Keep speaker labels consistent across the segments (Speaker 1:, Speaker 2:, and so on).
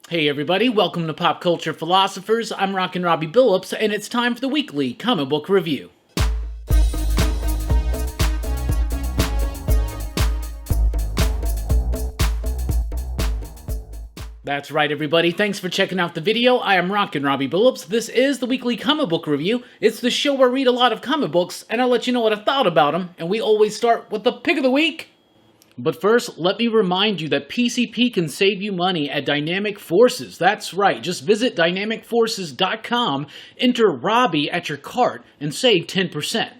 Speaker 1: Hey everybody, welcome to Pop Culture Philosophers. I'm Rockin' Robbie Billups, and it's time for the weekly comic book review. That's right, everybody. Thanks for checking out the video. I am Rockin' Robbie Billups. This is the weekly comic book review. It's the show where I read a lot of comic books, and I'll let you know what I thought about them, and we always start with the pick of the week. But first, let me remind you that PCP can save you money at Dynamic Forces. That's right, just visit dynamicforces.com, enter Robbie at your cart, and save 10%.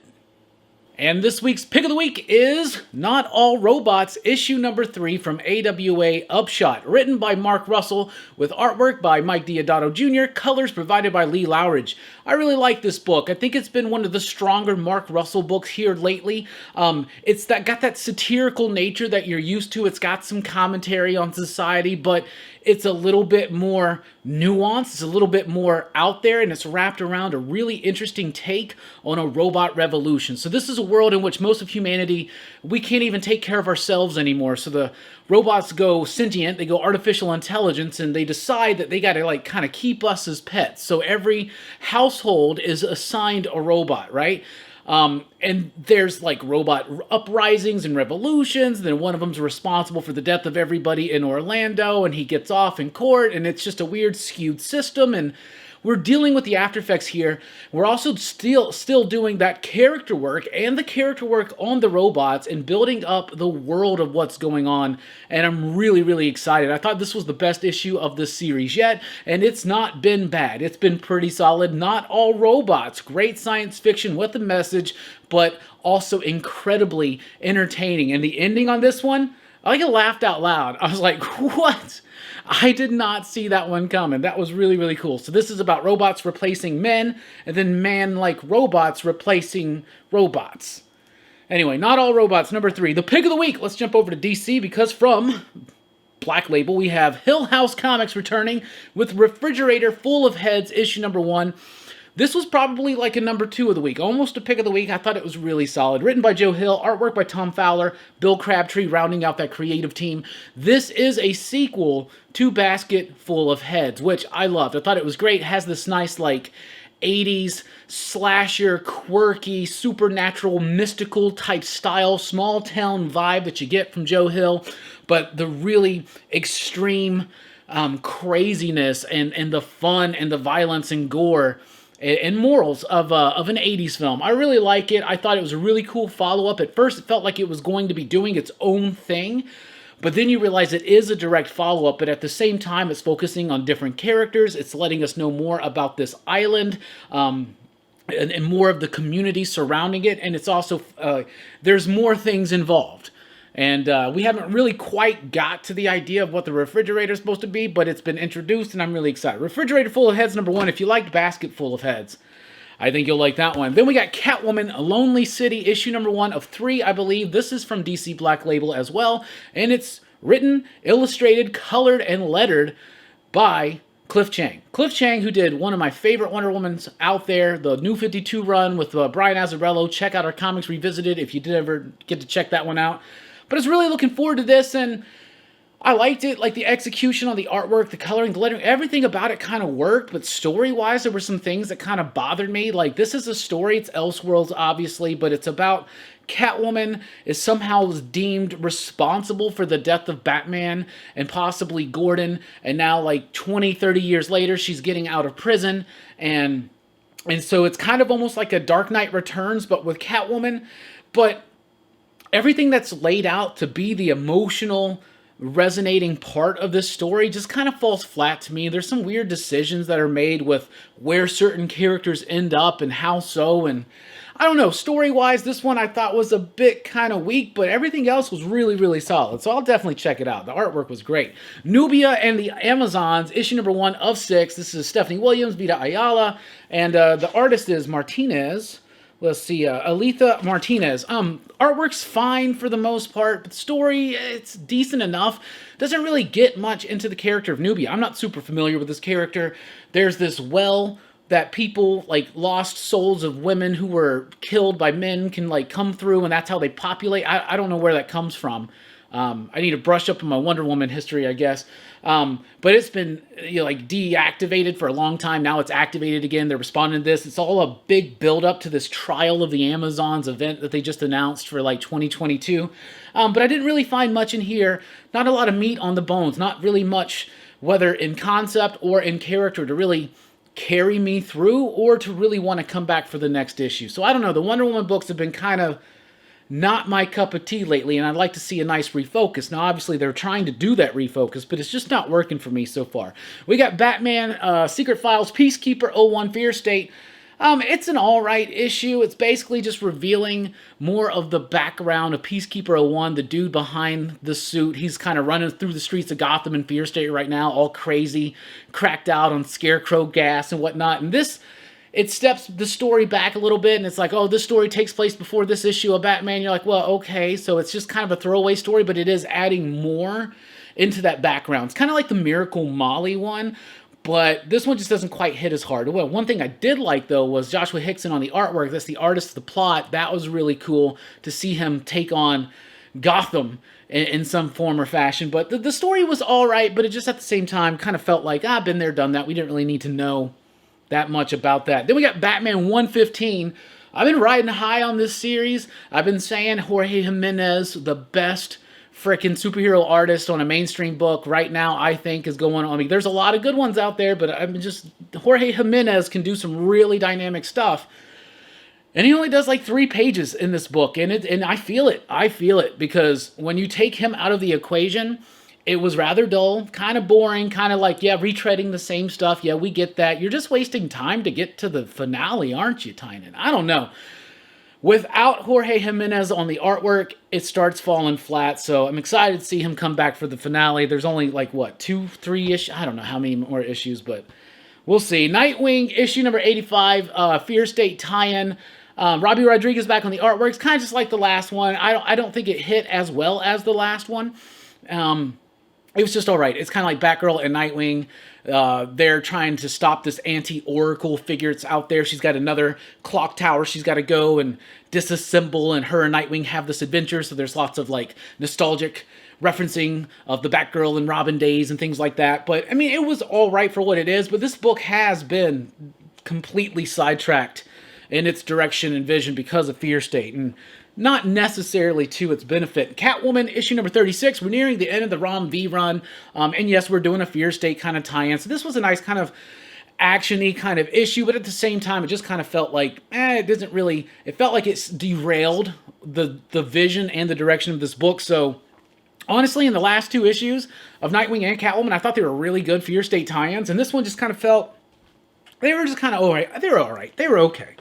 Speaker 1: And this week's pick of the week is Not All Robots, issue number 3 from AWA Upshot, written by Mark Russell, with artwork by Mike Deodato Jr., colors provided by Lee Lowridge. I really like this book. I think it's been one of the stronger Mark Russell books here lately. It's got that satirical nature that you're used to. It's got some commentary on society, but it's a little bit more nuanced, it's a little bit more out there, and it's wrapped around a really interesting take on a robot revolution. So this is a world in which most of humanity, we can't even take care of ourselves anymore. So the robots go sentient, they go artificial intelligence, and they decide that they gotta kind of keep us as pets. So every household is assigned a robot, right? And there's robot uprisings and revolutions, and then one of them's responsible for the death of everybody in Orlando, and he gets off in court, and it's just a weird skewed system, and we're dealing with the after effects here. We're also still doing that character work and the character work on the robots and building up the world of what's going on, and I'm really, really excited. I thought this was the best issue of this series yet, and it's not been bad. It's been pretty solid. Not all robots. Great science fiction with a message, but also incredibly entertaining. And the ending on this one, I laughed out loud. I was like, what? I did not see that one coming. That was really, really cool. So this is about robots replacing men, and then man-like robots replacing robots. Anyway, Not All Robots, number 3. The pick of the week. Let's jump over to DC, because from Black Label, we have Hill House Comics returning with Refrigerator Full of Heads, issue number 1. This was probably a number 2 of the week, almost a pick of the week. I thought it was really solid. Written by Joe Hill, artwork by Tom Fowler, Bill Crabtree rounding out that creative team. This is a sequel to Basket Full of Heads, which I loved. I thought it was great. It has this nice 80s slasher, quirky, supernatural, mystical type style, small town vibe that you get from Joe Hill, but the really extreme craziness and the fun and the violence and gore and morals of an 80s film. I really like it. I thought it was a really cool follow-up. At first, it felt like it was going to be doing its own thing, but then you realize it is a direct follow-up, but at the same time, it's focusing on different characters. It's letting us know more about this island, and more of the community surrounding it, and it's also, there's more things involved. And we haven't really quite got to the idea of what the refrigerator is supposed to be, but it's been introduced, and I'm really excited. Refrigerator Full of Heads, number 1. If you liked Basket Full of Heads, I think you'll like that one. Then we got Catwoman, Lonely City, issue number 1 of 3, I believe. This is from DC Black Label as well, and it's written, illustrated, colored, and lettered by Cliff Chiang. Cliff Chiang, who did one of my favorite Wonder Womans out there, the New 52 run with Brian Azzarello. Check out our Comics Revisited if you did ever get to check that one out. But I was really looking forward to this, and I liked it. The execution on the artwork, the coloring, the lettering, everything about it kind of worked, but story-wise, there were some things that kind of bothered me. This is a story, it's Elseworlds, obviously, but it's about Catwoman is somehow deemed responsible for the death of Batman and possibly Gordon, and now, 20, 30 years later, she's getting out of prison, and so it's kind of almost like a Dark Knight Returns, but with Catwoman, but everything that's laid out to be the emotional, resonating part of this story just kind of falls flat to me. There's some weird decisions that are made with where certain characters end up and how so, and I don't know, story-wise, this one I thought was a bit kind of weak, but everything else was really, really solid, so I'll definitely check it out. The artwork was great. Nubia and the Amazons, issue number 1 of 6. This is Stephanie Williams, Vita Ayala, and the artist is Martinez. Let's see, Aletha Martinez. Artwork's fine for the most part, but the story, it's decent enough. Doesn't really get much into the character of Nubia. I'm not super familiar with this character. There's this well that people, lost souls of women who were killed by men can, come through, and that's how they populate. I don't know where that comes from. I need to brush up on my Wonder Woman history, I guess. But it's been like deactivated for a long time. Now it's activated again. They're responding to this. It's all a big build up to this Trial of the Amazons event that they just announced for like 2022. But I didn't really find much in here. Not a lot of meat on the bones. Not really much, whether in concept or in character, to really carry me through or to really want to come back for the next issue. So I don't know. The Wonder Woman books have been kind of not my cup of tea lately, and I'd like to see a nice refocus. Now, obviously, they're trying to do that refocus, but it's just not working for me so far. We got Batman Secret Files Peacekeeper 01 Fear State. It's an alright issue. It's basically just revealing more of the background of Peacekeeper 01, the dude behind the suit. He's kind of running through the streets of Gotham and Fear State right now, all crazy, cracked out on scarecrow gas and whatnot. And this, it steps the story back a little bit, and it's like, oh, this story takes place before this issue of Batman. You're like, well, okay, so it's just kind of a throwaway story, but it is adding more into that background. It's kind of like the Miracle Molly one, but this one just doesn't quite hit as hard. Well, one thing I did like, though, was Joshua Hickson on the artwork. That's the artist of the plot. That was really cool to see him take on Gotham in some form or fashion. But the story was all right, but it just at the same time kind of felt like, been there, done that. We didn't really need to know that much about that. Then we got Batman 115. I've been riding high on this series. I've been saying Jorge Jimenez, the best freaking superhero artist on a mainstream book right now, I think, is going on. I mean, there's a lot of good ones out there, but I'm just, Jorge Jimenez can do some really dynamic stuff. And he only does like 3 pages in this book, and I feel it. I feel it, because when you take him out of the equation, it was rather dull, kind of boring, kind of like, yeah, retreading the same stuff. Yeah, we get that. You're just wasting time to get to the finale, aren't you, Tynan? I don't know. Without Jorge Jimenez on the artwork, it starts falling flat, so I'm excited to see him come back for the finale. There's only, like, what, 2, 3 issues? I don't know how many more issues, but we'll see. Nightwing, issue number 85, Fear State tie-in. Robbie Rodriguez back on the artwork. It's kind of just like the last one. I don't think it hit as well as the last one. It was just all right. It's kind of like Batgirl and Nightwing. They're trying to stop this anti-Oracle figure that's out there. She's got another clock tower she's got to go and disassemble, and her and Nightwing have this adventure, so there's lots of, like, nostalgic referencing of the Batgirl and Robin days and things like that. But, I mean, it was all right for what it is, but this book has been completely sidetracked in its direction and vision because of Fear State, and not necessarily to its benefit. Catwoman, issue number 36. We're nearing the end of the Rom V run. And yes, we're doing a Fear State kind of tie-in. So this was a nice kind of action-y kind of issue, but at the same time, it just kind of felt like, it doesn't really, it felt like it's derailed the vision and the direction of this book. So honestly, in the last 2 issues of Nightwing and Catwoman, I thought they were really good Fear State tie-ins. And this one just kind of felt, they were just kind of all right. They were all right. They were okay.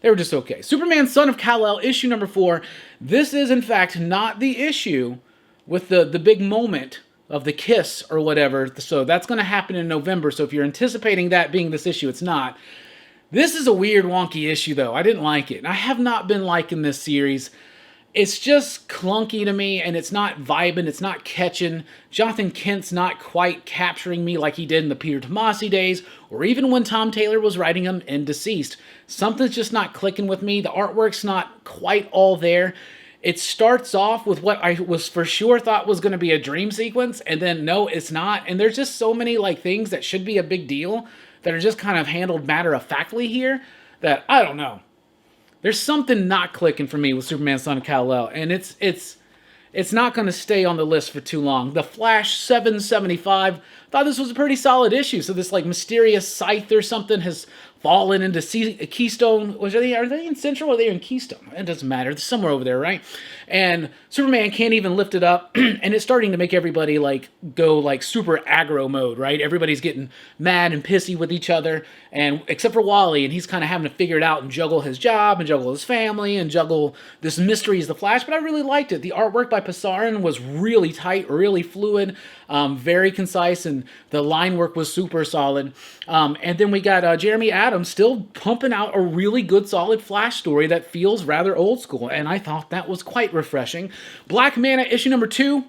Speaker 1: They were just okay. Superman, Son of Kal-El, issue number 4. This is, in fact, not the issue with the big moment of the kiss or whatever. So that's going to happen in November. So if you're anticipating that being this issue, it's not. This is a weird, wonky issue, though. I didn't like it. And I have not been liking this series. It's just clunky to me, and it's not vibing, it's not catching. Jonathan Kent's not quite capturing me like he did in the Peter Tomasi days, or even when Tom Taylor was writing him in Deceased. Something's just not clicking with me. The artwork's not quite all there. It starts off with what I was for sure thought was going to be a dream sequence, and then no, it's not. And there's just so many like things that should be a big deal that are just kind of handled matter-of-factly here that, I don't know. There's something not clicking for me with Superman, Son of Kal-El, and it's not going to stay on the list for too long. The Flash 775, thought this was a pretty solid issue. So this like mysterious scythe or something has fallen into Keystone. Are they in Central or are they in Keystone? It doesn't matter. It's somewhere over there, right? And Superman can't even lift it up, and it's starting to make everybody like go like super aggro mode, right? Everybody's getting mad and pissy with each other, and except for Wally, and he's kind of having to figure it out and juggle his job and juggle his family and juggle this mystery as the Flash. But I really liked it. The artwork by Pasarin was really tight, really fluid, very concise, and the line work was super solid. And then we got Jeremy Adams still pumping out a really good, solid Flash story that feels rather old school, and I thought that was quite refreshing. Black Manta, issue number 2.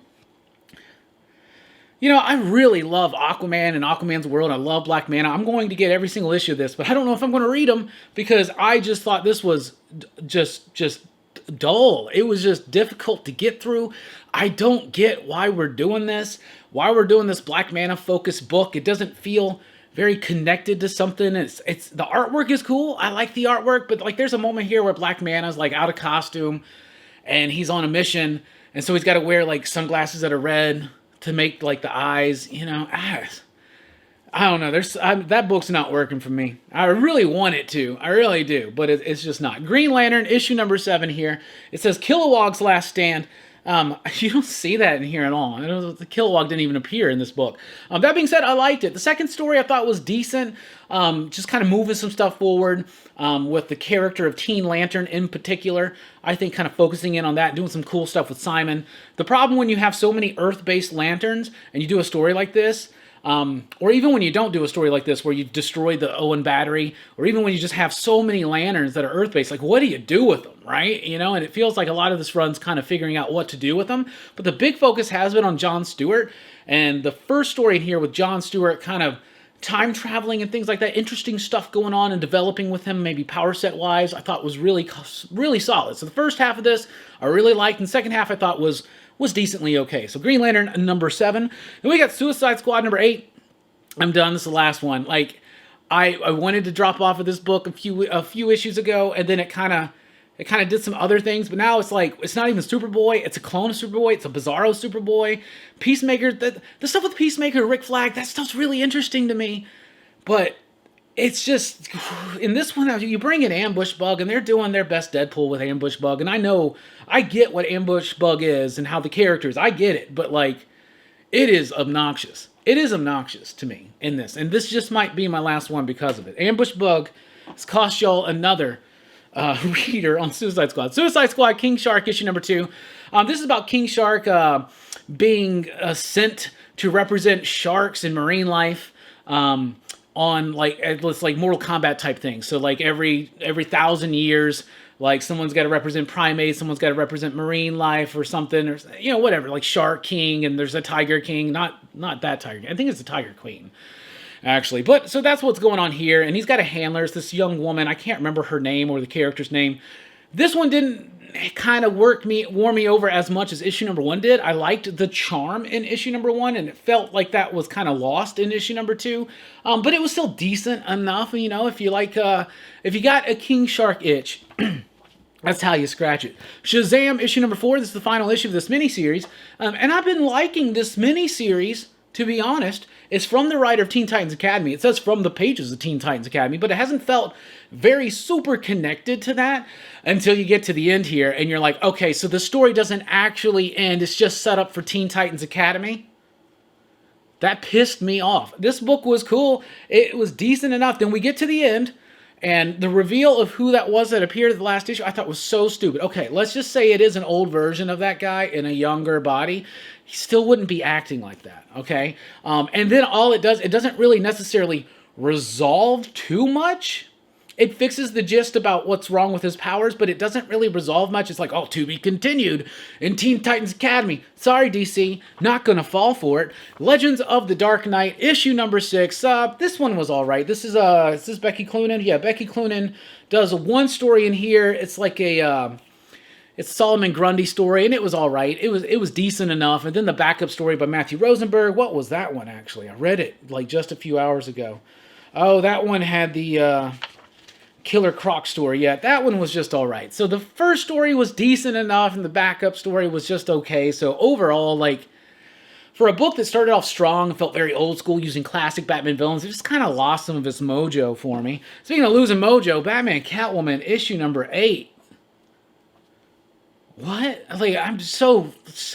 Speaker 1: You know, I really love Aquaman and Aquaman's World. I love Black Manta. I'm going to get every single issue of this, but I don't know if I'm going to read them because I just thought this was just dull. It was just difficult to get through. I don't get why we're doing this. Why we're doing this Black Manta focused book. It doesn't feel very connected to something. It's the artwork is cool. I like the artwork, but like there's a moment here where Black Manta's like out of costume and he's on a mission, and so he's got to wear like sunglasses that are red to make like the eyes, you know. I don't know. That book's not working for me. I really want it to. I really do, but it's just not. Green Lantern, issue number 7 here. It says Kilowog's Last Stand. You don't see that in here at all. The Kilowog didn't even appear in this book. That being said, I liked it. The second story I thought was decent. Just kind of moving some stuff forward with the character of Teen Lantern in particular. I think kind of focusing in on that, doing some cool stuff with Simon. The problem when you have so many Earth-based lanterns and you do a story like this, or even when you don't do a story like this where you've destroyed the Owen battery, or even when you just have so many lanterns that are Earth-based, like what do you do with them, right? You know, and it feels like a lot of this run's kind of figuring out what to do with them. But the big focus has been on John Stewart, and the first story in here with John Stewart kind of time traveling and things like that, interesting stuff going on and developing with him, maybe power set wise, I thought was really solid. So the first half of this I really liked, and the second half I thought was decently okay. So Green Lantern number 7. Then we got Suicide Squad number 8. I'm done. This is the last one. Like, I wanted to drop off of this book a few issues ago, and then it kind of did some other things, but now it's like, it's not even Superboy, it's a clone of Superboy, it's a Bizarro Superboy. Peacemaker, the stuff with Peacemaker, Rick Flag, that stuff's really interesting to me, but it's just, in this one, you bring in Ambush Bug, and they're doing their best Deadpool with Ambush Bug, and I get what Ambush Bug is, and how the character is, I get it, but like, it is obnoxious. It is obnoxious to me in this, and this just might be my last one because of it. Ambush Bug has cost y'all another reader on Suicide Squad. Suicide Squad King Shark issue number 2. This is about King Shark being sent to represent sharks in marine life on like it's like Mortal Kombat type thing. So like every 1,000 years, like someone's got to represent primates, someone's got to represent marine life or something, or you know, whatever. Like Shark King, and there's a Tiger King, not that Tiger King. I think it's a Tiger Queen, actually. But so that's what's going on here, and he's got a handler. It's this young woman. I can't remember her name or the character's name. This one didn't kind of warm me over as much as issue number 1 did. I liked the charm in issue number 1, and it felt like that was kind of lost in issue number 2. But it was still decent enough, you know, if you like, if you got a King Shark itch, that's how you scratch it. Shazam issue number 4. This is the final issue of this miniseries, and I've been liking this miniseries. To be honest, it's from the writer of Teen Titans Academy. It says from the pages of Teen Titans Academy, but it hasn't felt very super connected to that until you get to the end here, and you're like, okay, so the story doesn't actually end. It's just set up for Teen Titans Academy. That pissed me off. This book was cool. It was decent enough. Then we get to the end, and the reveal of who that was that appeared at the last issue, I thought was so stupid. Okay, let's just say it is an old version of that guy in a younger body. He still wouldn't be acting like that, okay? And then all it doesn't really necessarily resolve too much. It fixes the gist about what's wrong with his powers, but it doesn't really resolve much. It's like, oh, to be continued in Teen Titans Academy. Sorry, DC, not gonna fall for it. Legends of the Dark Knight, issue number 6. This one was all right. This is Becky Cloonan? Yeah, Becky Cloonan does one story in here. It's like a it's Solomon Grundy story, and it was all right. It was decent enough. And then the backup story by Matthew Rosenberg. What was that one, actually? I read it like just a few hours ago. Oh, that one had the Killer Croc story. Yeah, that one was just all right. So the first story was decent enough, and the backup story was just okay. So overall, like, for a book that started off strong and felt very old school, using classic Batman villains, it just kind of lost some of its mojo for me. Speaking of losing mojo, Batman Catwoman issue number 8. What? Like, I'm just so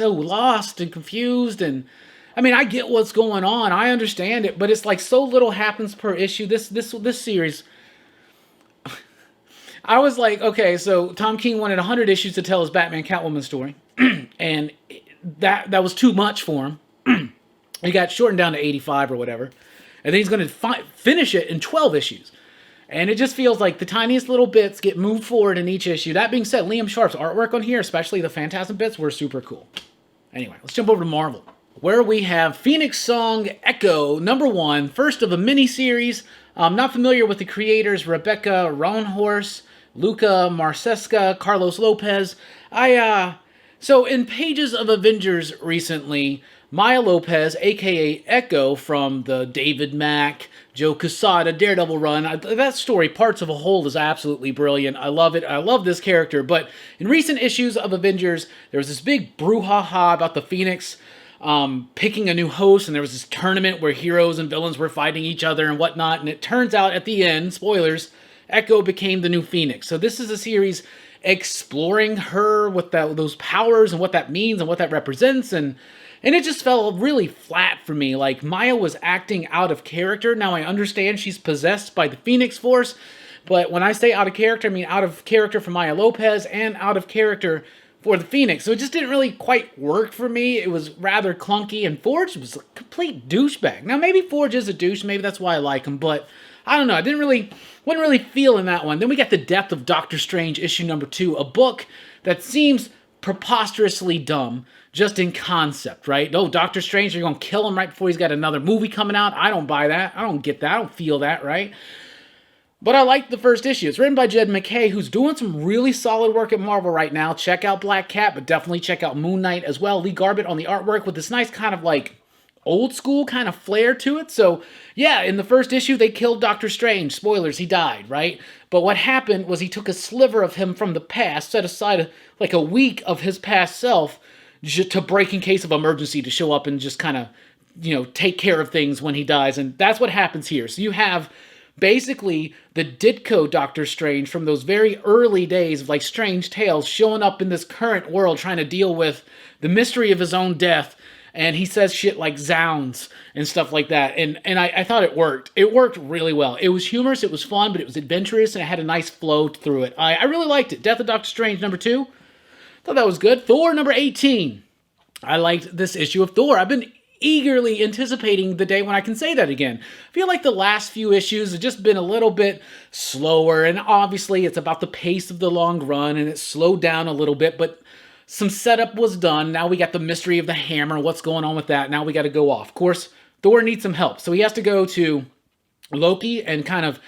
Speaker 1: lost and confused, and I mean, I get what's going on, I understand it, but it's like so little happens per issue. This series, I was like, okay, so Tom King wanted 100 issues to tell his Batman Catwoman story, and that was too much for him. He got shortened down to 85 or whatever, and then he's going to finish it in 12 issues. And it just feels like the tiniest little bits get moved forward in each issue. That being said, Liam Sharp's artwork on here, especially the Phantasm bits, were super cool. Anyway, let's jump over to Marvel, where we have Phoenix Song Echo number 1, first of a mini-series. I'm not familiar with the creators, Rebecca Roanhorse, Luca Marceska, Carlos Lopez. So, in pages of Avengers recently, Maya Lopez, aka Echo from the David Mack, Joe Quesada, Daredevil run, that story, Parts of a Whole, is absolutely brilliant. I love it. I love this character. But in recent issues of Avengers, there was this big brouhaha about the Phoenix picking a new host, and there was this tournament where heroes and villains were fighting each other and whatnot. And it turns out at the end, spoilers, Echo became the new Phoenix. So this is a series exploring her with those powers and what that means and what that represents, and it just fell really flat for me. Like, Maya was acting out of character. Now I understand she's possessed by the Phoenix Force, but when I say out of character, I mean out of character for Maya Lopez and out of character for the Phoenix. So it just didn't really quite work for me. It was rather clunky, and Forge was a complete douchebag. Now maybe Forge is a douche, maybe that's why I like him, but I don't know. I wasn't really feeling that one. Then we got The Death of Doctor Strange, issue number 2, a book that seems preposterously dumb, just in concept, right? Oh, Doctor Strange, you're going to kill him right before he's got another movie coming out? I don't buy that. I don't get that. I don't feel that, right? But I liked the first issue. It's written by Jed MacKay, who's doing some really solid work at Marvel right now. Check out Black Cat, but definitely check out Moon Knight as well. Lee Garbett on the artwork with this nice kind of like old school kind of flair to it. So yeah, in the first issue, they killed Doctor Strange. Spoilers, he died, right? But what happened was he took a sliver of him from the past, set aside like a week of his past self to break in case of emergency, to show up and just kind of, take care of things when he dies. And that's what happens here. So you have basically the Ditko Doctor Strange from those very early days of like Strange Tales showing up in this current world trying to deal with the mystery of his own death. And he says shit like zounds and stuff like that. And I thought it worked. It worked really well. It was humorous, it was fun, but it was adventurous, and it had a nice flow through it. I really liked it. Death of Doctor Strange number 2. Thought that was good. Thor number 18. I liked this issue of Thor. I've been eagerly anticipating the day when I can say that again. I feel like the last few issues have just been a little bit slower, and obviously it's about the pace of the long run, and it slowed down a little bit, but some setup was done. Now we got the mystery of the hammer. What's going on with that? Now we got to go off. Of course, Thor needs some help. So he has to go to Loki and kind of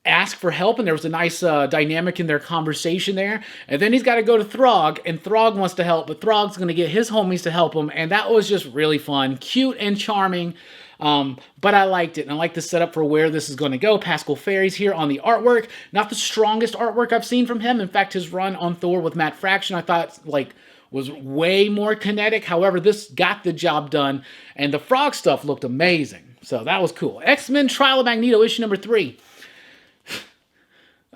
Speaker 1: ask for help. And there was a nice dynamic in their conversation there. And then he's got to go to Throg. And Throg wants to help. But Throg's going to get his homies to help him. And that was just really fun. Cute and charming. But I liked it, and I like the setup for where this is going to go. Pascal Ferry's here on the artwork. Not the strongest artwork I've seen from him. In fact, his run on Thor with Matt Fraction, I thought, was way more kinetic. However, this got the job done, and the frog stuff looked amazing. So that was cool. X-Men Trial of Magneto, issue number 3.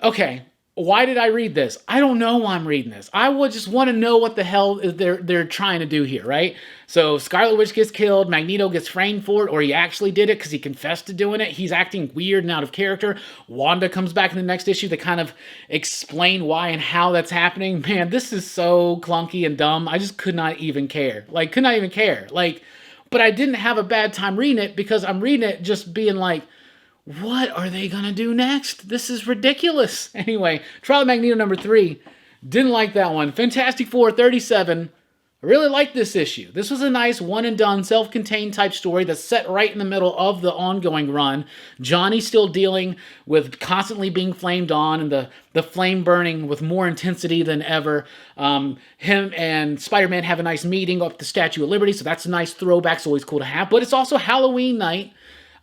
Speaker 1: Okay. Why did I read this? I don't know why I'm reading this. I would just want to know what the hell they're trying to do here, right? So Scarlet Witch gets killed, Magneto gets framed for it, or he actually did it because he confessed to doing it. He's acting weird and out of character. Wanda comes back in the next issue to kind of explain why and how that's happening. Man, this is so clunky and dumb. I just could not even care. But I didn't have a bad time reading it because I'm reading it just being like, what are they going to do next? This is ridiculous. Anyway, Trial of Magneto number 3. Didn't like that one. Fantastic Four 37. I really liked this issue. This was a nice one-and-done, self-contained type story that's set right in the middle of the ongoing run. Johnny's still dealing with constantly being flamed on and the flame burning with more intensity than ever. Him and Spider-Man have a nice meeting up at the Statue of Liberty, so that's a nice throwback. It's always cool to have. But it's also Halloween night.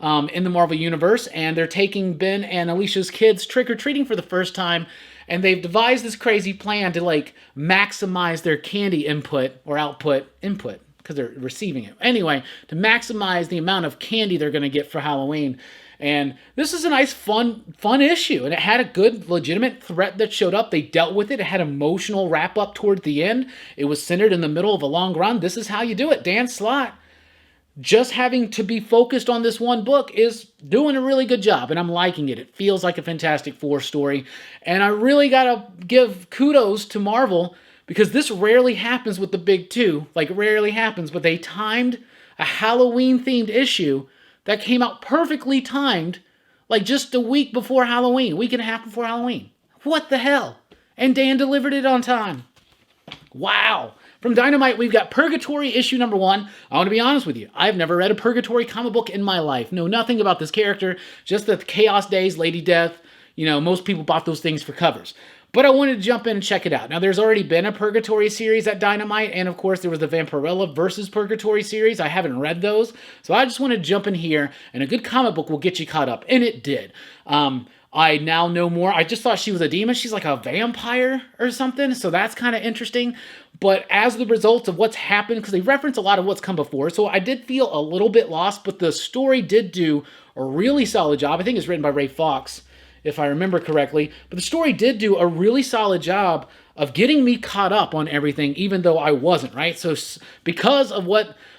Speaker 1: In the Marvel Universe, and they're taking Ben and Alicia's kids trick-or-treating for the first time, and they've devised this crazy plan to, maximize their candy input, because they're receiving it. Anyway, to maximize the amount of candy they're going to get for Halloween. And this is a nice, fun issue, and it had a good, legitimate threat that showed up. They dealt with it. It had emotional wrap-up toward the end. It was centered in the middle of a long run. This is how you do it. Dan Slott, just having to be focused on this one book, is doing a really good job, and I'm liking it. It feels like a Fantastic Four story, and I really gotta give kudos to Marvel, because this rarely happens with the big two. Rarely happens, but they timed a Halloween-themed issue that came out perfectly timed, just a week before Halloween, week and a half before Halloween. What the hell? And Dan delivered it on time. Wow. From Dynamite, we've got Purgatory, issue number 1. I want to be honest with you. I've never read a Purgatory comic book in my life. Know nothing about this character. Just the Chaos Days, Lady Death. Most people bought those things for covers. But I wanted to jump in and check it out. Now, there's already been a Purgatory series at Dynamite, and of course, there was the Vampirella versus Purgatory series. I haven't read those, so I just wanted to jump in here, and a good comic book will get you caught up, and it did. I now know more. I just thought she was a demon. She's like a vampire or something, so that's kind of interesting. But as the result of what's happened, because they reference a lot of what's come before, so I did feel a little bit lost, but the story did do a really solid job. I think it's written by Ray Fox, if I remember correctly. But the story did do a really solid job of getting me caught up on everything, even though I wasn't, right? So because of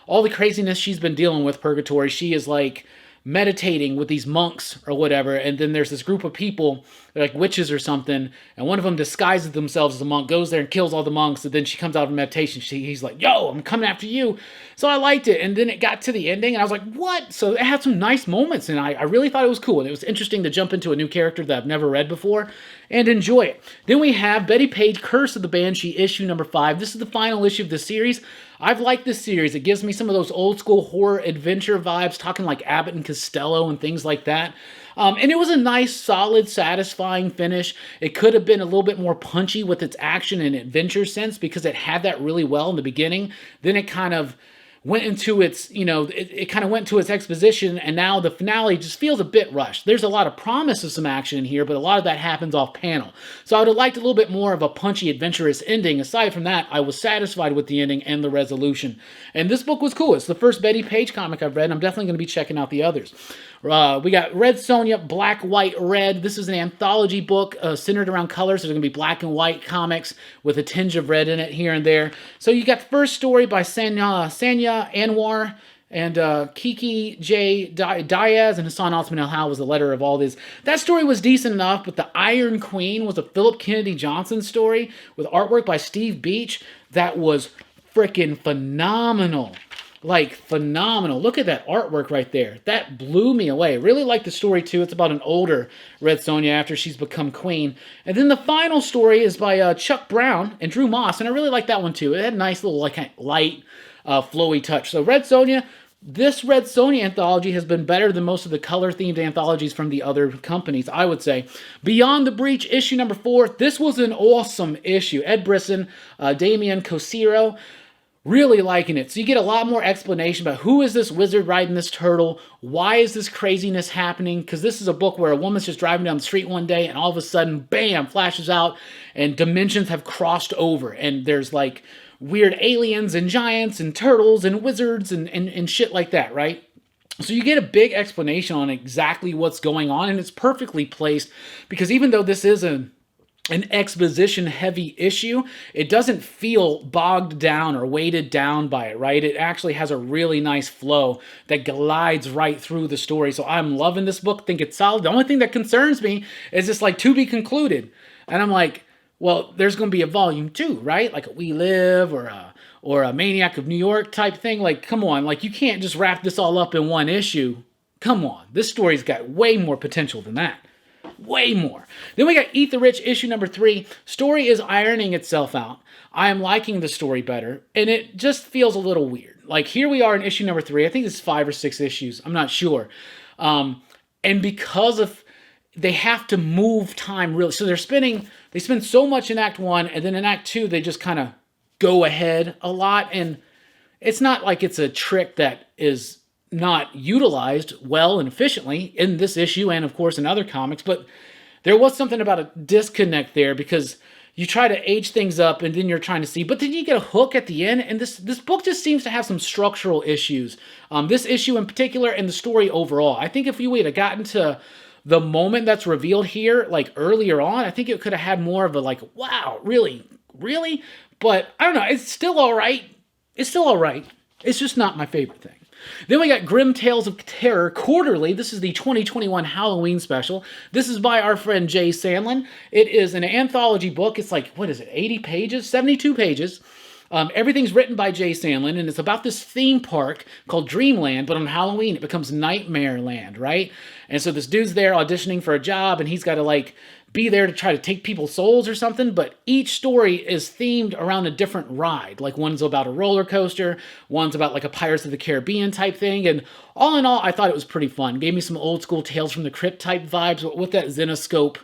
Speaker 1: all the craziness she's been dealing with, Purgatory, she is like meditating with these monks or whatever, and then there's this group of people, they're like witches or something, and one of them disguises themselves as a monk, goes there and kills all the monks, and then she comes out of meditation, he's like, yo, I'm coming after you. So I liked it, and then it got to the ending, and I was like, what? So it had some nice moments, and I really thought it was cool, and it was interesting to jump into a new character that I've never read before, and enjoy it. Then we have Betty Page, Curse of the Banshee, issue number 5. This is the final issue of the series. I've liked this series. It gives me some of those old school horror adventure vibes, talking like Abbott and Costello and things like that. And it was a nice, solid, satisfying finish. It could have been a little bit more punchy with its action and adventure sense because it had that really well in the beginning. Then it kind of went into its, it kind of went to its exposition, and now the finale just feels a bit rushed. There's a lot of promise of some action in here, but a lot of that happens off panel. So I would have liked a little bit more of a punchy, adventurous ending. Aside from that, I was satisfied with the ending and the resolution. And this book was cool. It's the first Betty Page comic I've read, and I'm definitely going to be checking out the others. We got Red Sonja, Black, White, Red. This is an anthology book centered around colors. There's going to be black and white comics with a tinge of red in it here and there. So you got the first story by Sanya Anwar and Kiki J. Diaz, and Hassan Osman El-Hal was the letter of all this. That story was decent enough, but the Iron Queen was a Philip Kennedy Johnson story with artwork by Steve Beach that was freaking phenomenal. Like, phenomenal. Look at that artwork right there. That blew me away. Really like the story, too. It's about an older Red Sonja after she's become queen. And then the final story is by Chuck Brown and Drew Moss, and I really like that one, too. It had a nice little, like, light, flowy touch. So Red Sonja, this Red Sonja anthology has been better than most of the color-themed anthologies from the other companies, I would say. Beyond the Breach, issue number 4. This was an awesome issue. Ed Brisson, Damian Cosiro. Really liking it. So you get a lot more explanation about who is this wizard riding this turtle, why is this craziness happening, because this is a book where a woman's just driving down the street one day and all of a sudden, bam, flashes out and dimensions have crossed over and there's like weird aliens and giants and turtles and wizards and shit like that, right? So you get a big explanation on exactly what's going on, and it's perfectly placed because even though this is an exposition-heavy issue, it doesn't feel bogged down or weighted down by it, right? It actually has a really nice flow that glides right through the story. So I'm loving this book, think it's solid. The only thing that concerns me is this, like, to be concluded. And I'm like, well, there's going to be a volume 2, right? Like a We Live or a Maniac of New York type thing. Like, come on. Like, you can't just wrap this all up in one issue. Come on. This story's got way more potential than that. Way more. Then we got Eat the Rich, issue number 3. Story is ironing itself out. I am liking the story better, and it just feels a little weird. Like, here we are in issue number 3. I think it's 5 or 6 issues. I'm not sure. And because of, they have to move time really. So they spend so much in Act 1, and then in Act 2, they just kind of go ahead a lot. And it's not like it's a trick that is not utilized well and efficiently in this issue and, of course, in other comics, but there was something about a disconnect there because you try to age things up and then you're trying to see, but then you get a hook at the end, and this book just seems to have some structural issues. This issue in particular and the story overall. I think if we would have gotten to the moment that's revealed here, like earlier on, I think it could have had more of a like, wow, really? Really? But I don't know, it's still all right. It's still all right. It's just not my favorite thing. Then we got Grim Tales of Terror Quarterly. This is the 2021 Halloween special. This is by our friend Jay Sandlin. It is an anthology book. It's like, what is it, 80 pages? 72 pages. Everything's written by Jay Sandlin, and it's about this theme park called Dreamland, but on Halloween it becomes Nightmare Land, right? And so this dude's there auditioning for a job, and he's got to, like, be there to try to take people's souls or something, but each story is themed around a different ride. Like one's about a roller coaster, one's about like a Pirates of the Caribbean type thing, and all in all, I thought it was pretty fun. Gave me some old school Tales from the Crypt type vibes with that Zenoscope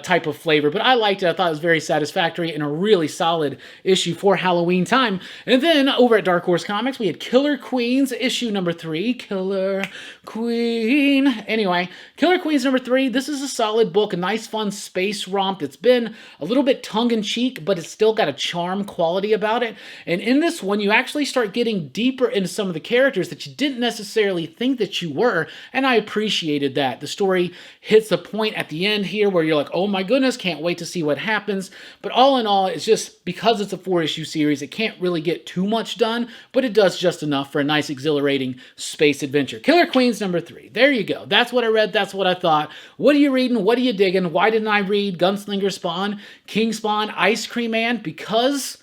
Speaker 1: type of flavor, but I liked it. I thought it was very satisfactory and a really solid issue for Halloween time. And then over at Dark Horse Comics, we had Killer Queens issue number 3. Killer Queen. Anyway, Killer Queens number 3. This is a solid book, a nice fun space romp. It's been a little bit tongue-in-cheek, but it's still got a charm quality about it. And in this one, you actually start getting deeper into some of the characters that you didn't necessarily think that you were, and I appreciated that. The story hits a point at the end here where you're like, oh my goodness, can't wait to see what happens. But all in all, it's just because it's a 4-issue series, it can't really get too much done, but it does just enough for a nice, exhilarating space adventure. Killer Queens number 3. There you go. That's what I read. That's what I thought. What are you reading? What are you digging? Why didn't I read Gunslinger Spawn, King Spawn, Ice Cream Man? Because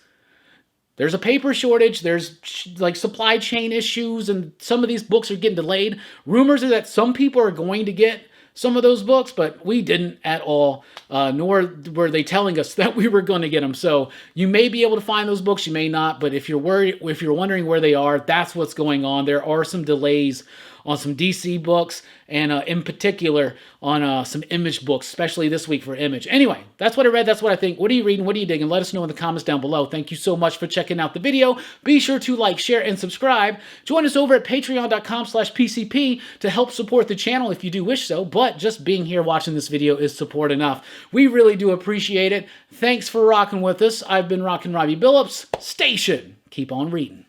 Speaker 1: there's a paper shortage, there's like supply chain issues, and some of these books are getting delayed. Rumors are that some people are going to get some of those books, but we didn't at all, nor were they telling us that we were going to get them. So you may be able to find those books, you may not, but if you're wondering where they are, that's what's going on. There are some delays on some DC books, and in particular on some Image books, especially this week for Image. Anyway, that's what I read, that's what I think. What are you reading? What are you digging? Let us know in the comments down below. Thank you so much for checking out the video. Be sure to like, share, and subscribe. Join us over at patreon.com/PCP to help support the channel if you do wish so, but just being here watching this video is support enough. We really do appreciate it. Thanks for rocking with us. I've been Rockin' Robbie Billups. Station. Keep on reading.